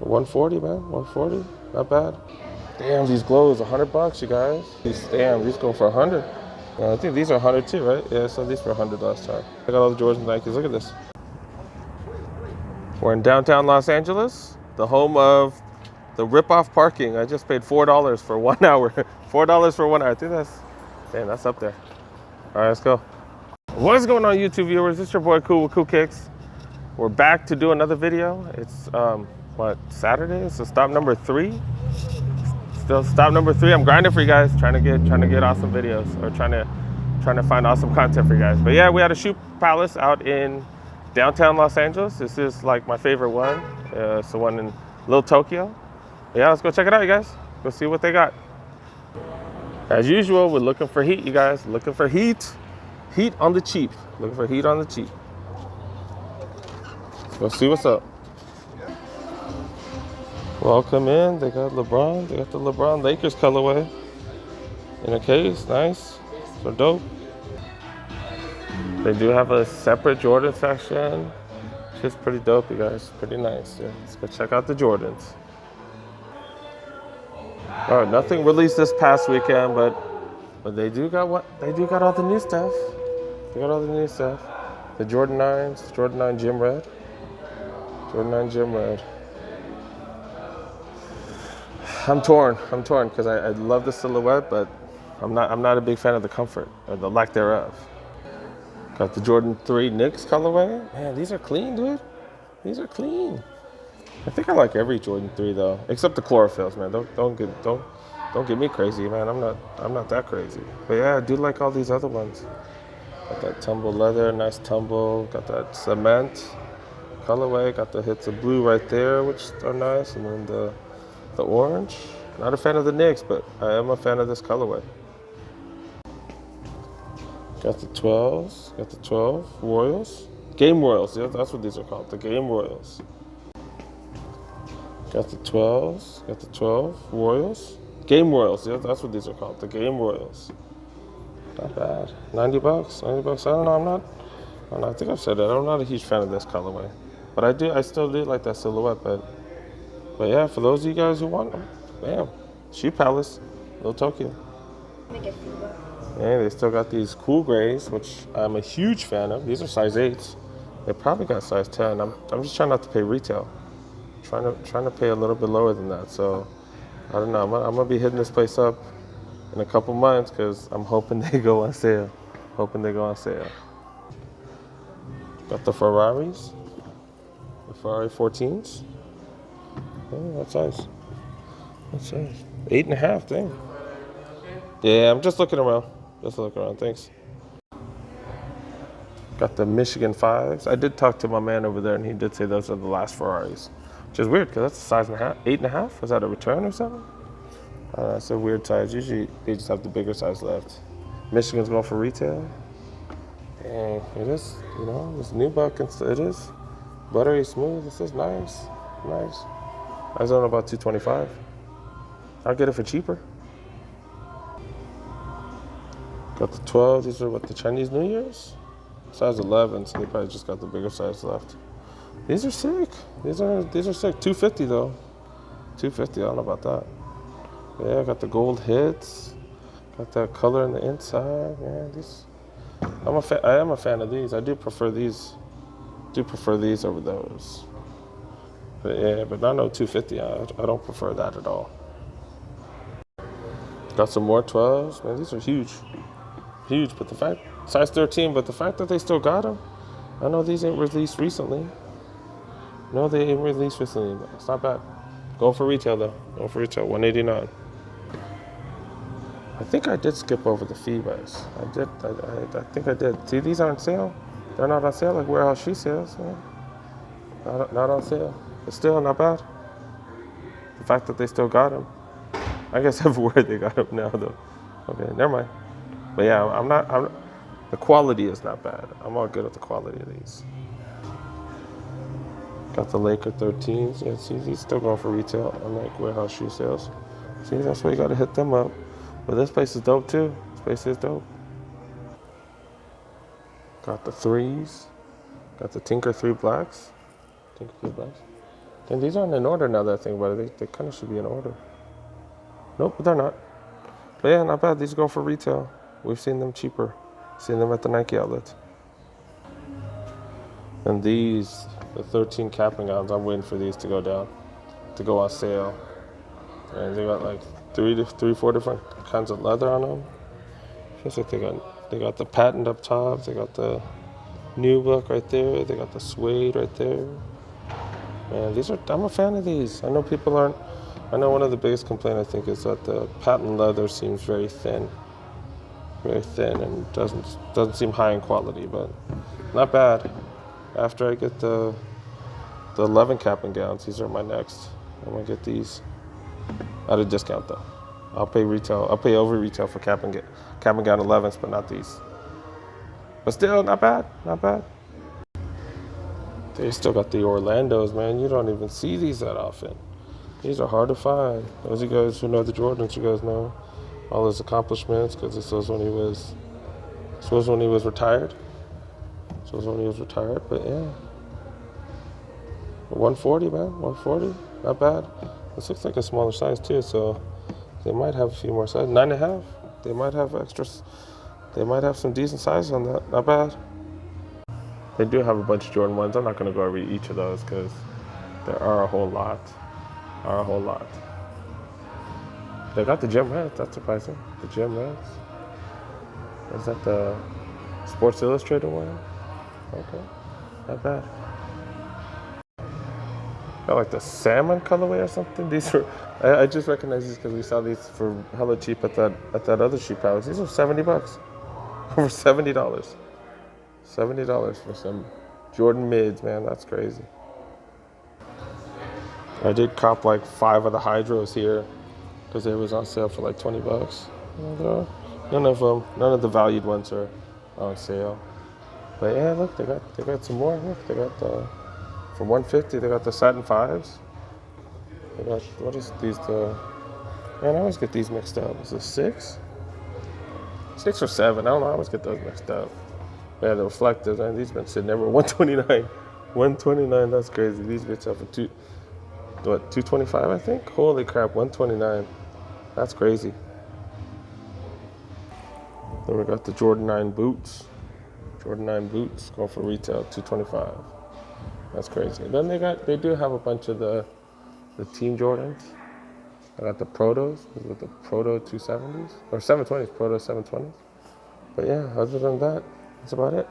140, man. 140. Not bad. Damn, these glows, $100, you guys. These go for 100. I think these are 100 too, right? Yeah, so these were 100 last time. I got all the Jordans and Nikes. Look at this. We're in downtown Los Angeles, the home of the rip-off parking. I just paid $4 for 1 hour. $4 for 1 hour. I think that's up there. All right, let's go. What is going on, YouTube viewers? It's your boy Cool with Cool Kicks. We're back to do another video. It's Saturday? So stop number 3. Still stop number 3. I'm grinding for you guys, trying to get awesome videos, or trying to find awesome content for you guys. But yeah, we had a shoe palace out in downtown Los Angeles. This is like my favorite one. It's the one in Little Tokyo. Yeah, let's go check it out, you guys. Go see what they got. As usual, we're looking for heat, you guys. Looking for heat. Heat on the cheap. Looking for heat on the cheap. Let's go see what's up. Welcome in. They got LeBron. They got the LeBron Lakers colorway in a case. Nice. So dope. They do have a separate Jordan section. It's pretty dope, you guys. Pretty nice. Yeah. Let's go check out the Jordans. All right, nothing released this past weekend, but they do got all the new stuff. They got all the new stuff. The Jordan 9s, Jordan 9 Gym Red. Jordan 9 Gym Red. I'm torn because I love the silhouette, but I'm not a big fan of the comfort or the lack thereof. Got the Jordan 3 Knicks colorway. Man, these are clean, dude. These are clean. I think I like every Jordan 3 though, except the chlorophylls, man. Don't get me crazy, man. I'm not that crazy. But yeah, I do like all these other ones. Got that tumble leather, nice tumble. Got that cement colorway. Got the hits of blue right there, which are nice, and then the orange. Not a fan of the Knicks, but I am a fan of this colorway. Got the 12s. Got the 12 Royals. Game Royals. Yeah, that's what these are called. The Game Royals. Got the 12s. Got the 12 Royals. Game Royals. Yeah, that's what these are called. The Game Royals. Not bad. $90. $90. I don't know. I think I've said that. I'm not a huge fan of this colorway, but I still do like that silhouette. But yeah, for those of you guys who want them, bam, Shoe Palace, Little Tokyo. Yeah, they still got these cool grays, which I'm a huge fan of. These are size 8s. They probably got size 10. I'm just trying not to pay retail. Trying to pay a little bit lower than that. So I don't know. I'm gonna be hitting this place up in a couple months because I'm hoping they go on sale. Got the Ferraris, the Ferrari 14s. Oh, that's nice. 8.5, dang. Yeah, I'm just looking around. Thanks. Got the Michigan 5s. I did talk to my man over there, and he did say those are the last Ferraris, which is weird because that's a size 8.5. Is that a return or something? It's a weird size. Usually they just have the bigger size left. Michigan's going for retail. Dang, it is. It's new buck and it is buttery smooth. This is nice. I was on about $225. I'll get it for cheaper. Got the 12. These are what, the Chinese New Year's? Size 11, so they probably just got the bigger size left. These are sick. These are sick. $250 though. $250. I don't know about that. Yeah, I got the gold hits. Got that color in the inside. Man, I am a fan of these. I do prefer these. Over those. But yeah, but not no $250. I don't prefer that at all. Got some more 12s. Man, these are huge. But size 13. But the fact that they still got them, I know these ain't released recently. No, they ain't released recently, but it's not bad. Go for retail though. $189. I think I did skip over the fee buys. I think I did. See, these aren't sale. They're not on sale like warehouse shoe sales. Yeah. Not on sale. But still not bad. The fact that they still got them. I guess everywhere they got them now though. Okay, never mind. But yeah, the quality is not bad. I'm all good with the quality of these. Got the Laker 13s. Yeah, see, these still going for retail unlike warehouse shoe sales. See, that's why you gotta hit them up. But this place is dope too. This place is dope. Got the 3s. Got the Tinker 3 Blacks. And these aren't in order now that I think about it. They kind of should be in order. Nope, they're not. But yeah, not bad. These go for retail. We've seen them cheaper. Seen them at the Nike outlets. And these, the 13 cap and gowns, I'm waiting for these to go down, to go on sale. And they got like four different kinds of leather on them. Feels like they got the patent up top. They got the nubuck right there. They got the suede right there. Man, I'm a fan of these. I know people aren't. I know one of the biggest complaints I think is that the patent leather seems very thin, and doesn't seem high in quality, but not bad. After I get the 11 cap and gowns, these are my next. I'm gonna get these at a discount though. I'll pay retail. I'll pay over retail for cap and gown 11s, but not these. But still, not bad. Not bad. They still got the Orlandos, man. You don't even see these that often. These are hard to find. Those of you guys who know the Jordans, you guys know all his accomplishments because this was when he was retired. This was when he was retired, but yeah. 140, man. 140. Not bad. This looks like a smaller size too, so they might have a few more sizes. 9.5. They might have extras. They might have some decent size on that. Not bad. They do have a bunch of Jordan 1s. I'm not going to go over each of those because there are a whole lot. They got the gym reds. That's surprising. The gym reds. Is that the Sports Illustrated one? Okay. Not bad. Got like the salmon colorway or something. These are. I just recognize these because we saw these for hella cheap at that other cheap house. These are $70. Over $70. $70 for some Jordan mids, man. That's crazy. I did cop like 5 of the Hydros here because it was on sale for like $20. And, none of the valued ones are on sale. But yeah, look, they got some more. Look, they got the for $150. They got the satin 5s. They got what is these? Man, I always get these mixed up. Is it 6? 6 or 7? I don't know. I always get those mixed up. Yeah, the reflectors, man. These been sitting there for $129. $129. That's crazy. These bitches up for $225, I think. Holy crap, $129. That's crazy. Then we got the Jordan 9 boots. Jordan 9 boots going for retail $225. That's crazy. Then they do have a bunch of the Team Jordans. I got the Protos with the Proto 270s or 720s, Proto 720s. But yeah, other than that, that's about it.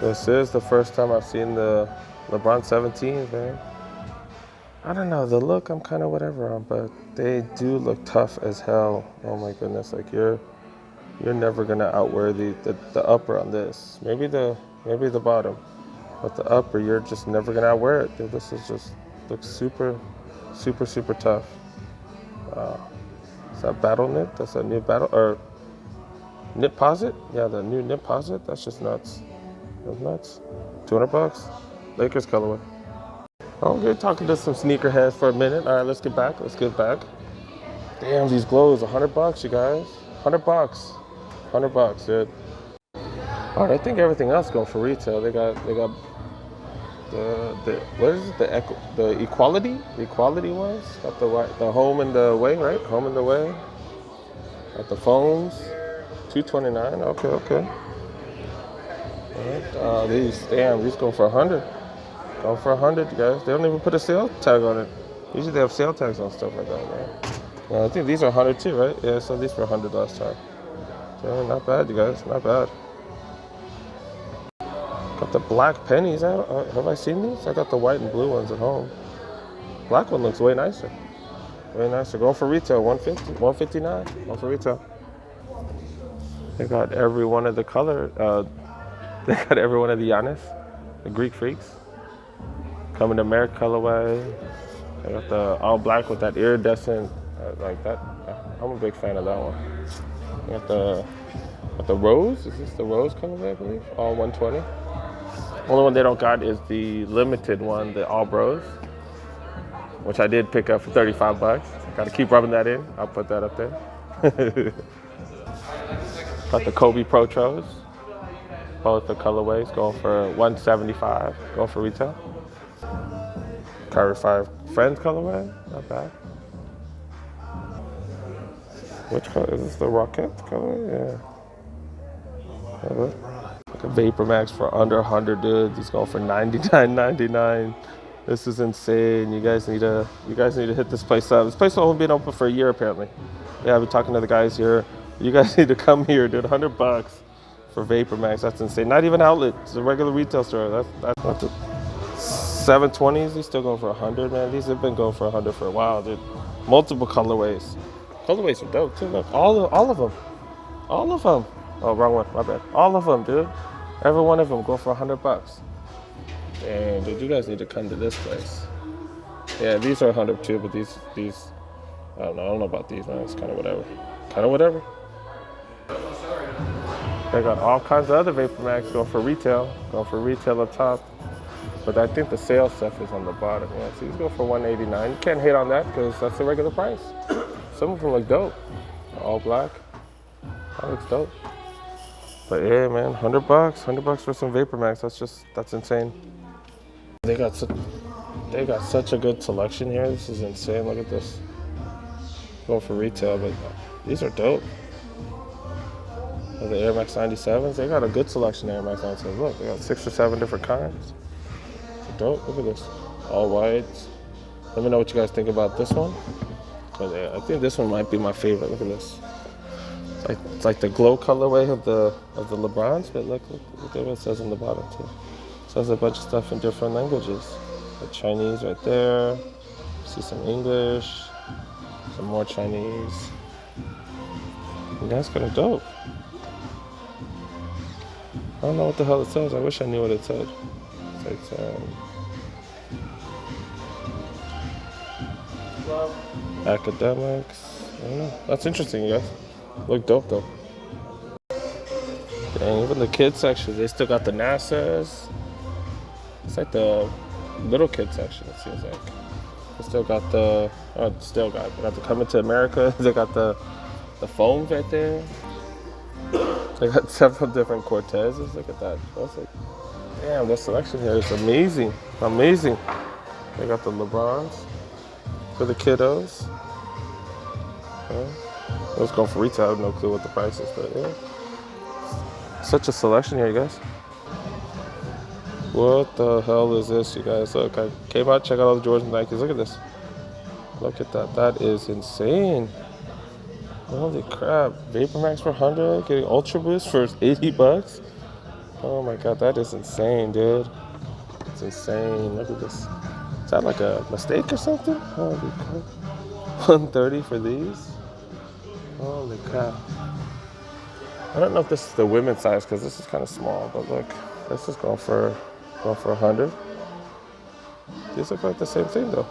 This is the first time I've seen the LeBron 17s, man. I don't know, the look I'm kind of whatever on, but they do look tough as hell. Oh my goodness, like you're never gonna outwear the upper on this. Maybe the bottom, but the upper you're just never gonna outwear it. Dude, this is just looks super tough. Is that Battle Knit? That's a new Battle or Knitposit? Yeah, the new Knitposit. That's just nuts. That's nuts. $200. Lakers colorway. Okay, talking to some sneakerheads for a minute. All right, let's get back. Damn, these glows, $100, you guys. $100. $100, dude. All right, I think everything else going for retail. They got the what is it? The equality? The equality ones? Got the home and the way, right? Home and the way. Got the phones. $229. Okay. All right. These go for $100. Going for $100, you guys. They don't even put a sale tag on it. Usually they have sale tags on stuff like that, man. Well, I think these are $100 too, right? Yeah, so these were $100 last time. So not bad, you guys. Not bad. Got the black pennies. Have I seen these? I got the white and blue ones at home. Black one looks way nicer. Way nicer. Going for retail, $150, $159. Going for retail. They got every one of the color. They got every one of the Giannis, the Greek Freaks. Coming to Merrick colorway. I got the all black with that iridescent, like that. I'm a big fan of that one. I got the rose. Is this the rose colorway, I believe? All 120. Only one they don't got is the limited one, the all bros, which I did pick up for $35. Got to keep rubbing that in. I'll put that up there. Got the Kobe Protros. Both the colorways going for $175. Going for retail. Carver 5 Friend colorway, not bad. Which color is this? The Rocket colorway? Yeah. Like a Vapor Max for under 100, dude. These going for $99.99. This is insane. You guys need to hit this place up. This place has only been open for a year apparently. Yeah, I've been talking to the guys here. You guys need to come here, dude. $100 for Vapor Max. That's insane. Not even outlet. It's a regular retail store. That's what the 720s. These still going for 100, man. These have been going for 100 for a while, dude. Multiple colorways. Colorways are dope too. Look, all of them. All of them. Oh, wrong one. My bad. All of them, dude. Every one of them go for $100. Damn, dude, you guys need to come to this place. Yeah, these are 100 too, but these, I don't know about these, man. It's kind of whatever. They got all kinds of other Vapor Max going for retail up top. But I think the sale stuff is on the bottom. Yeah, so these go for $189. You can't hate on that because that's the regular price. Some of them look dope. All black. That looks dope. But yeah, man, $100 for some Vapor Max. That's insane. They got such a good selection here. This is insane. Look at this. Going for retail, but these are dope. The Air Max 97s, they got a good selection of Air Max 97s. Look, they got 6 or 7 different kinds. They're dope. Look at this. All whites. Let me know what you guys think about this one. But yeah, I think this one might be my favorite. Look at this. It's like the glow colorway of the Lebrons, but look at what it says on the bottom too. It says a bunch of stuff in different languages. The Chinese right there. See some English, some more Chinese. And that's kind of dope. I don't know what the hell it says. I wish I knew what it said. It's like academics. I don't know. That's interesting, you guys. Look dope though. Dang, even the kids section, they still got the NASA's. It's like the little kid section, it seems like. They still got they got the Coming to America. They got the foams right there. They got several different Cortezes. Look at that. That's like, damn, the selection here is amazing. Amazing. They got the Lebrons for the kiddos. Let's go for retail. I have no clue what the price is, but yeah. Such a selection here, you guys. What the hell is this, you guys? Look, I came out, check out all the Jordans and Nikes. Look at this. Look at that. That is insane. Holy crap. Vapor Max for 100, getting Ultraboost for $80. Oh my god, that is insane, dude. It's insane. Look at this. Is that like a mistake or something? Holy crap. $130 for these? Holy crap. I don't know if this is the women's size because this is kind of small, but look, this is going for 100. These look like the same thing though,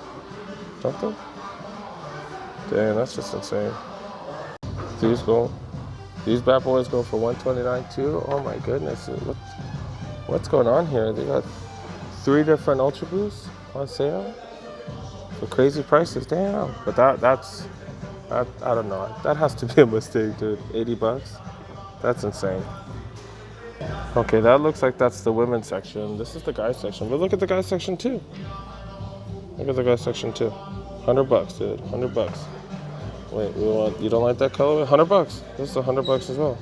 don't they? Damn, that's just insane. These bad boys go for $129 too. Oh my goodness, what's going on here? They got 3 different Ultra Boosts on sale for crazy prices. Damn, but that's I don't know. That has to be a mistake, dude. $80. That's insane. Okay, that looks like that's the women's section. This is the guys section. But look at the guys section too. Look at the guys section too. $100, dude. $100. Wait, you don't like that colorway? $100. This is $100 as well.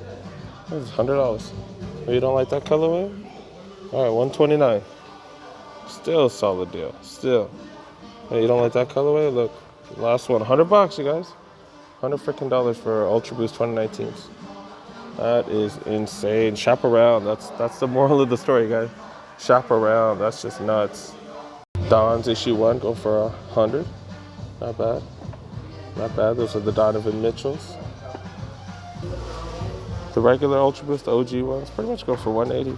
This is $100. You don't like that colorway? All right, $129. Still a solid deal. Still. Hey, you don't like that colorway? Look, last one. $100, you guys. $100 freaking for Ultra Boost 2019s. That is insane. Shop around. That's the moral of the story, guys. Shop around. That's just nuts. Don's issue 1 go for 100. Not bad. Not bad. Those are the Donovan Mitchells. The regular Ultra Boost, the OG ones, pretty much go for 180.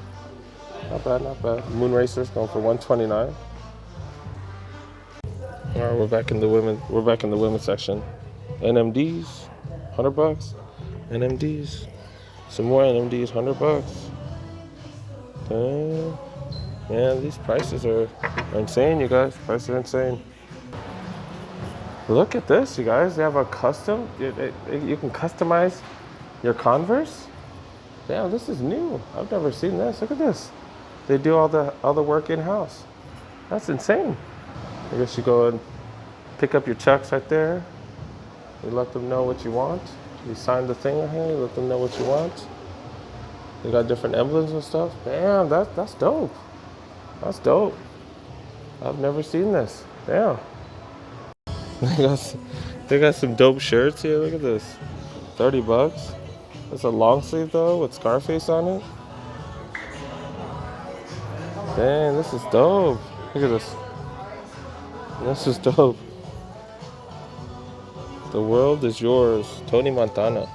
Not bad, not bad. Moon Racers going for 129. All right, we're back in the women's section. NMDs, $100. NMDs, some more NMDs, $100. Damn. Man, these prices are insane, you guys. Prices are insane. Look at this, you guys. They have a custom. You can customize your Converse. Damn, this is new. I've never seen this. Look at this. They do all the work in house. That's insane. I guess you go and pick up your checks right there. You let them know what you want. You sign the thing right here. You let them know what you want. They got different emblems and stuff. Damn, that's dope. That's dope. I've never seen this. Damn. They got some dope shirts here. Look at this. 30 bucks. It's a long sleeve though with Scarface on it. Dang, this is dope. Look at this. This is dope. The world is yours. Tony Montana.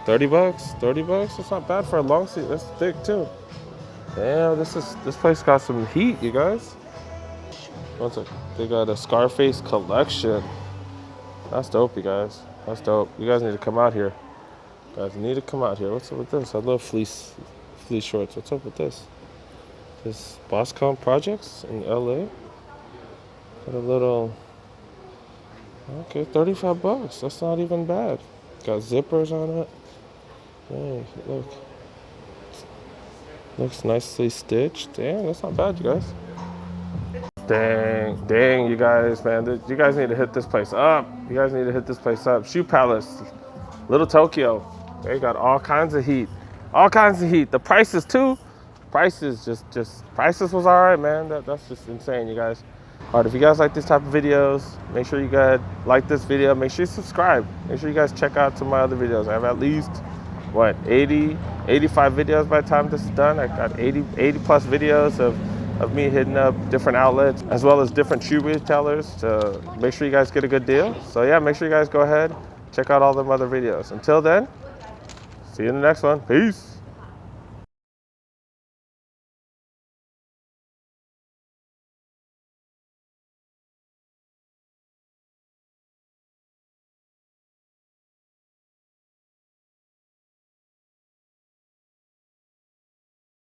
30 bucks? 30 bucks? That's not bad for a long sleeve. That's thick too. Damn, this place got some heat, you guys. One sec. They got a Scarface collection. That's dope, you guys. That's dope. You guys need to come out here. You guys need to come out here. What's up with this? I love fleece shorts. What's up with this? This Boscom Projects in LA. Got a little. Okay, 35 bucks. That's not even bad. Got zippers on it. Hey, look. Looks nicely stitched. Damn, that's not bad, you guys. Dang, you guys, man. You guys need to hit this place up. You guys need to hit this place up. Shoe Palace, Little Tokyo. They got all kinds of heat. All kinds of heat. The prices too. Prices prices was all right, man. That's just insane, you guys. All right, if you guys like this type of videos, make sure you guys like this video. Make sure you subscribe. Make sure you guys check out some of my other videos. I have at least, 85 videos by the time this is done. I got 80 plus videos of me hitting up different outlets as well as different shoe retailers to make sure you guys get a good deal. So yeah, make sure you guys go ahead, check out all them other videos. Until then, see you in the next one. Peace.